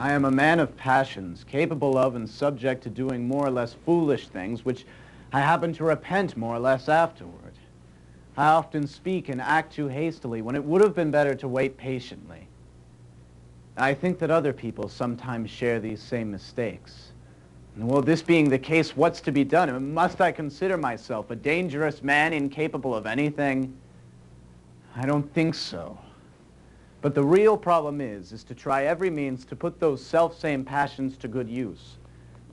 I am a man of passions, capable of and subject to doing more or less foolish things, which I happen to repent more or less afterward. I often speak and act too hastily when it would have been better to wait patiently. I think that other people sometimes share these same mistakes. Well, this being the case, what's to be done? Must I consider myself a dangerous man incapable of anything? I don't think so. But the real problem is to try every means to put those self-same passions to good use.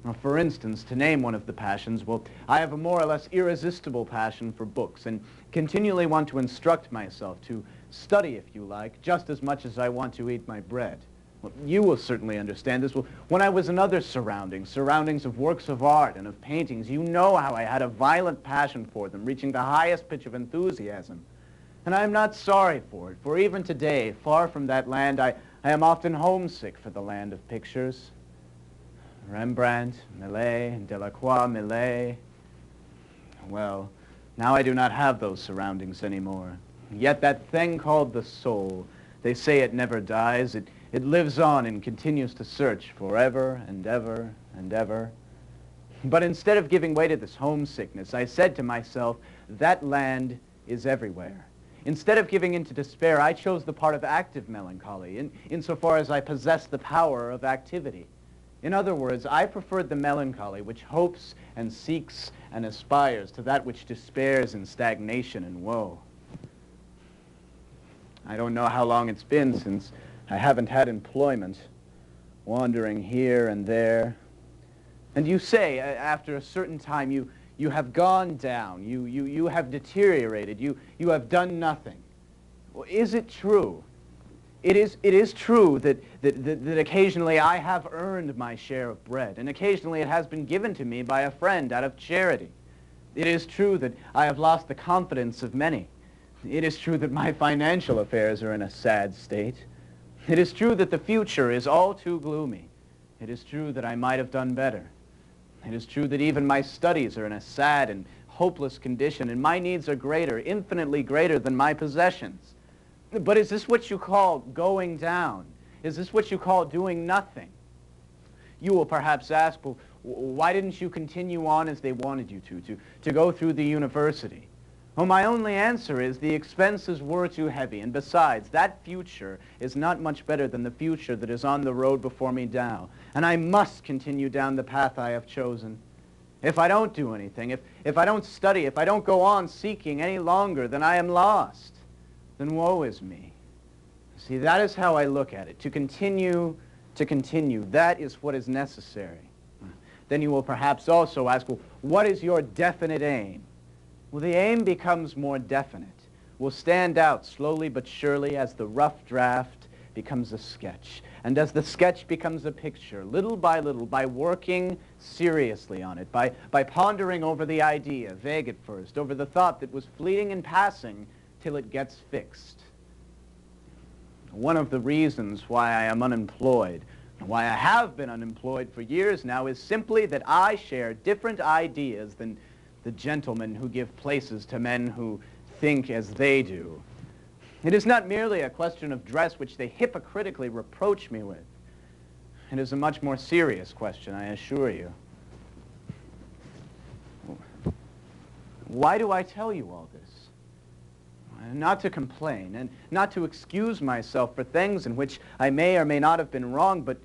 Now, for instance, to name one of the passions, well, I have a more or less irresistible passion for books and continually want to instruct myself, to study, if you like, just as much as I want to eat my bread. Well, you will certainly understand this. Well, when I was in other surroundings of works of art and of paintings, you know how I had a violent passion for them, reaching the highest pitch of enthusiasm. And I am not sorry for it, for even today, far from that land, I am often homesick for the land of pictures. Rembrandt, Millet, Delacroix, Millet. Well, now I do not have those surroundings anymore. Yet that thing called the soul, they say it never dies. It lives on and continues to search forever and ever and ever. But instead of giving way to this homesickness, I said to myself, that land is everywhere. Instead of giving in to despair, I chose the part of active melancholy, insofar as I possess the power of activity. In other words, I preferred the melancholy which hopes and seeks and aspires to that which despairs in stagnation and woe. I don't know how long it's been since I haven't had employment, wandering here and there. And you say, after a certain time, you have gone down, you have deteriorated, you have done nothing. Well, is it true? It is true that occasionally I have earned my share of bread, and occasionally it has been given to me by a friend out of charity. It is true that I have lost the confidence of many. It is true that my financial affairs are in a sad state. It is true that the future is all too gloomy. It is true that I might have done better. It is true that even my studies are in a sad and hopeless condition, and my needs are greater, infinitely greater than my possessions. But is this what you call going down? Is this what you call doing nothing? You will perhaps ask, well, why didn't you continue on as they wanted you to go through the university? Well, my only answer is the expenses were too heavy, and besides, that future is not much better than the future that is on the road before me now, and I must continue down the path I have chosen. If I don't do anything, if I don't study, if I don't go on seeking any longer, then I am lost. Then woe is me. See, that is how I look at it. To continue, that is what is necessary. Then you will perhaps also ask, well, what is your definite aim? Well, the aim becomes more definite, will stand out slowly but surely as the rough draft becomes a sketch, and as the sketch becomes a picture, little, by working seriously on it, by pondering over the idea, vague at first, over the thought that was fleeting and passing, till it gets fixed. One of the reasons why I am unemployed, why I have been unemployed for years now, is simply that I share different ideas than the gentlemen who give places to men who think as they do. It is not merely a question of dress which they hypocritically reproach me with. It is a much more serious question, I assure you. Why do I tell you all this? Not to complain, and not to excuse myself for things in which I may or may not have been wrong, but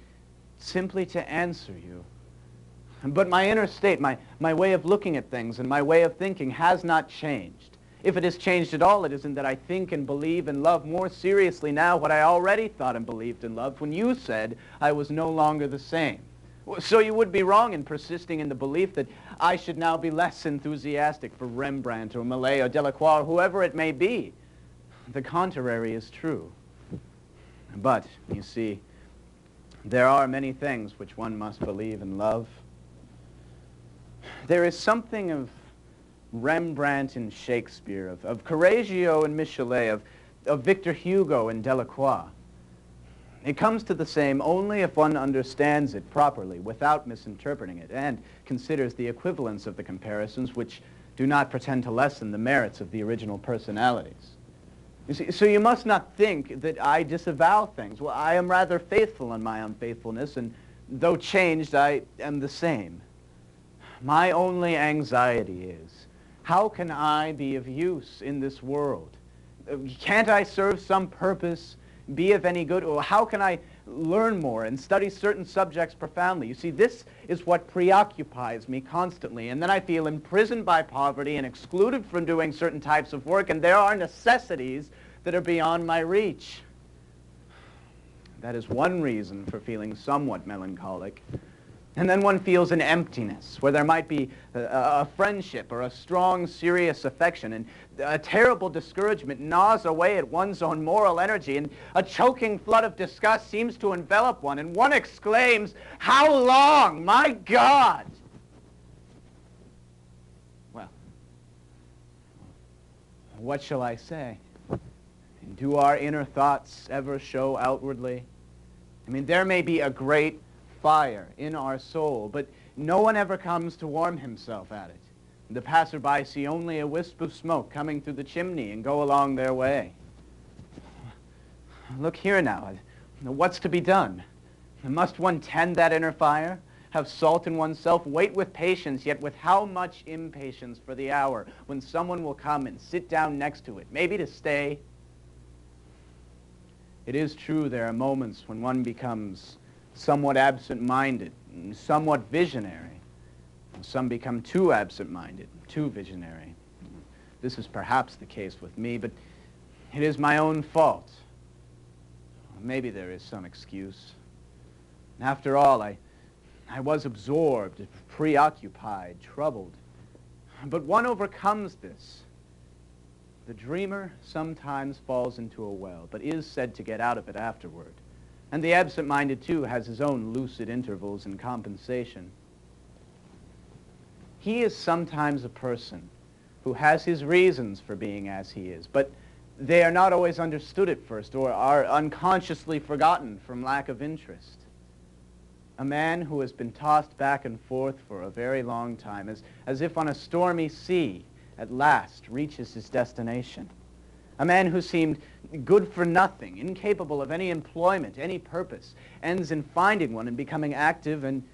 simply to answer you. But my inner state, my way of looking at things and my way of thinking has not changed. If it has changed at all, it is in that I think and believe and love more seriously now what I already thought and believed and loved when you said I was no longer the same. So you would be wrong in persisting in the belief that I should now be less enthusiastic for Rembrandt or Millet or Delacroix or whoever it may be. The contrary is true. But, you see, there are many things which one must believe and love. There is something of Rembrandt and Shakespeare, of Correggio and Michelet, of Victor Hugo and Delacroix. It comes to the same only if one understands it properly, without misinterpreting it, and considers the equivalence of the comparisons which do not pretend to lessen the merits of the original personalities. You see, so you must not think that I disavow things. Well, I am rather faithful in my unfaithfulness, and though changed, I am the same. My only anxiety is, how can I be of use in this world? Can't I serve some purpose, be of any good? Or how can I learn more and study certain subjects profoundly? You see, this is what preoccupies me constantly. And then I feel imprisoned by poverty and excluded from doing certain types of work, and there are necessities that are beyond my reach. That is one reason for feeling somewhat melancholic. And then one feels an emptiness, where there might be a friendship or a strong, serious affection, and a terrible discouragement gnaws away at one's own moral energy, and a choking flood of disgust seems to envelop one, and one exclaims, "How long? My God!" Well, what shall I say? Do our inner thoughts ever show outwardly? I mean, there may be a great fire in our soul, but no one ever comes to warm himself at it. The passerby see only a wisp of smoke coming through the chimney and go along their way. Look here now. What's to be done? Must one tend that inner fire? Have salt in oneself? Wait with patience, yet with how much impatience for the hour when someone will come and sit down next to it, maybe to stay? It is true there are moments when one becomes somewhat absent-minded, somewhat visionary. Some become too absent-minded, too visionary. This is perhaps the case with me, but it is my own fault. Maybe there is some excuse. After all, I was absorbed, preoccupied, troubled. But one overcomes this. The dreamer sometimes falls into a well, but is said to get out of it afterward. And the absent-minded, too, has his own lucid intervals and compensation. He is sometimes a person who has his reasons for being as he is, but they are not always understood at first, or are unconsciously forgotten from lack of interest. A man who has been tossed back and forth for a very long time, as if on a stormy sea, at last reaches his destination. A man who seemed good for nothing, incapable of any employment, any purpose, ends in finding one and becoming active and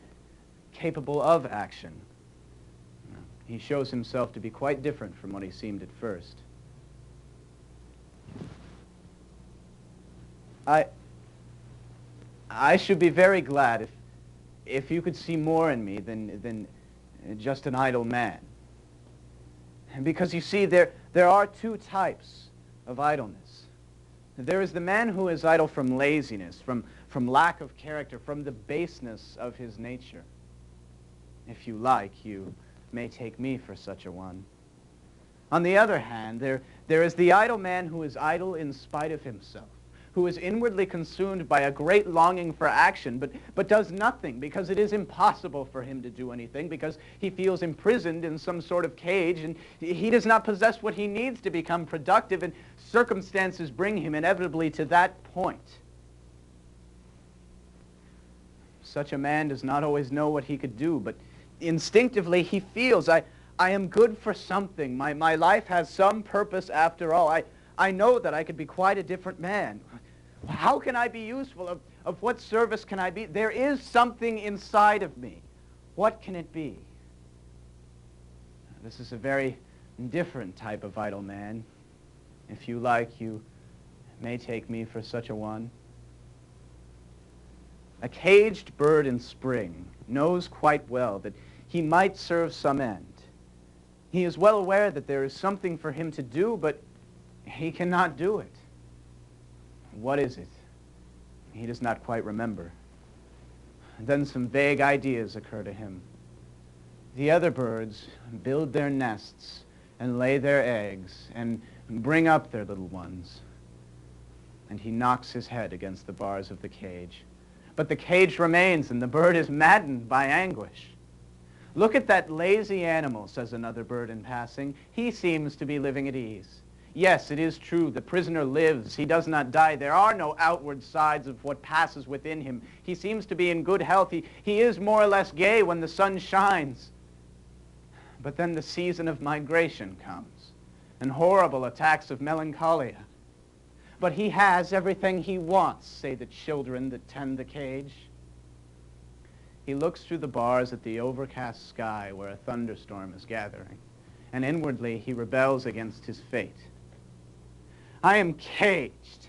capable of action. He shows himself to be quite different from what he seemed at first. I should be very glad if you could see more in me than just an idle man. Because you see, there are two types of idleness. There is the man who is idle from laziness, from lack of character, from the baseness of his nature. If you like, you may take me for such a one. On the other hand, there is the idle man who is idle in spite of himself, who is inwardly consumed by a great longing for action, but does nothing because it is impossible for him to do anything, because he feels imprisoned in some sort of cage, and he does not possess what he needs to become productive, and circumstances bring him inevitably to that point. Such a man does not always know what he could do, but instinctively he feels, I am good for something. My life has some purpose after all. I know that I could be quite a different man. How can I be useful? Of what service can I be? There is something inside of me. What can it be? This is a very different type of idle man. If you like, you may take me for such a one. A caged bird in spring knows quite well that he might serve some end. He is well aware that there is something for him to do, but he cannot do it. What is it? He does not quite remember. And then some vague ideas occur to him. The other birds build their nests and lay their eggs and bring up their little ones. And he knocks his head against the bars of the cage. But the cage remains, and the bird is maddened by anguish. Look at that lazy animal, says another bird in passing. He seems to be living at ease. Yes, it is true, the prisoner lives. He does not die. There are no outward sides of what passes within him. He seems to be in good health. He is more or less gay when the sun shines. But then the season of migration comes, and horrible attacks of melancholia. but he has everything he wants, say the children that tend the cage. He looks through the bars at the overcast sky where a thunderstorm is gathering, and inwardly he rebels against his fate. I am caged.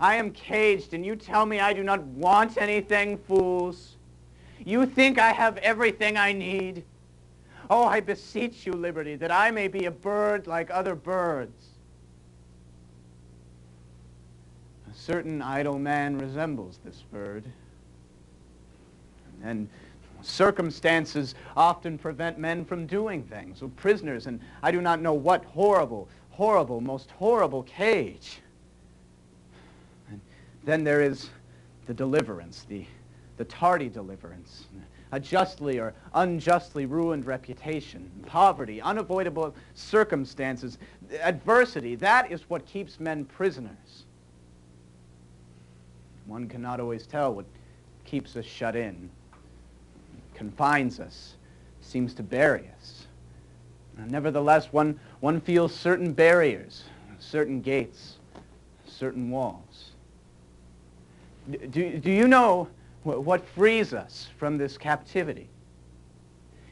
I am caged, and you tell me I do not want anything, fools. You think I have everything I need. Oh, I beseech you, liberty, that I may be a bird like other birds. A certain idle man resembles this bird. And circumstances often prevent men from doing things, or prisoners, and I do not know what horrible, most horrible cage. And then there is the deliverance, the tardy deliverance, a justly or unjustly ruined reputation, poverty, unavoidable circumstances, adversity. That is what keeps men prisoners. One cannot always tell what keeps us shut in, confines us, seems to bury us. Nevertheless, one feels certain barriers, certain gates, certain walls. Do you know what frees us from this captivity?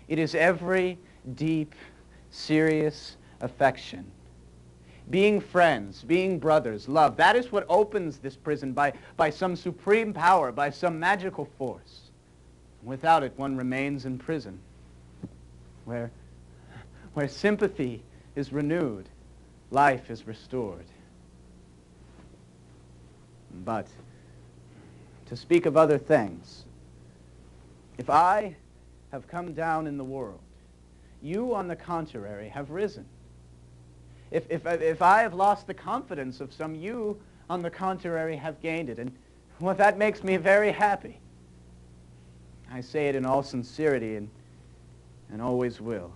It is every deep, serious affection. Being friends, being brothers, love, that is what opens this prison by some supreme power, by some magical force. Without it, one remains in prison, where sympathy is renewed, life is restored. But to speak of other things, if I have come down in the world, you, on the contrary, have risen. If I have lost the confidence of some, you, on the contrary, have gained it. And well, that makes me very happy. I say it in all sincerity and always will.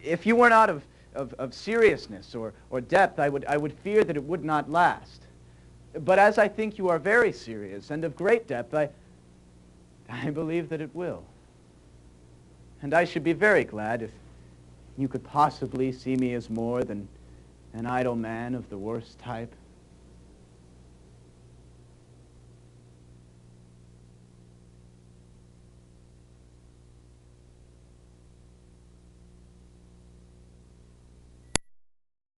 If you were not of seriousness or depth, I would fear that it would not last. But as I think you are very serious and of great depth, I believe that it will. And I should be very glad if you could possibly see me as more than an idle man of the worst type.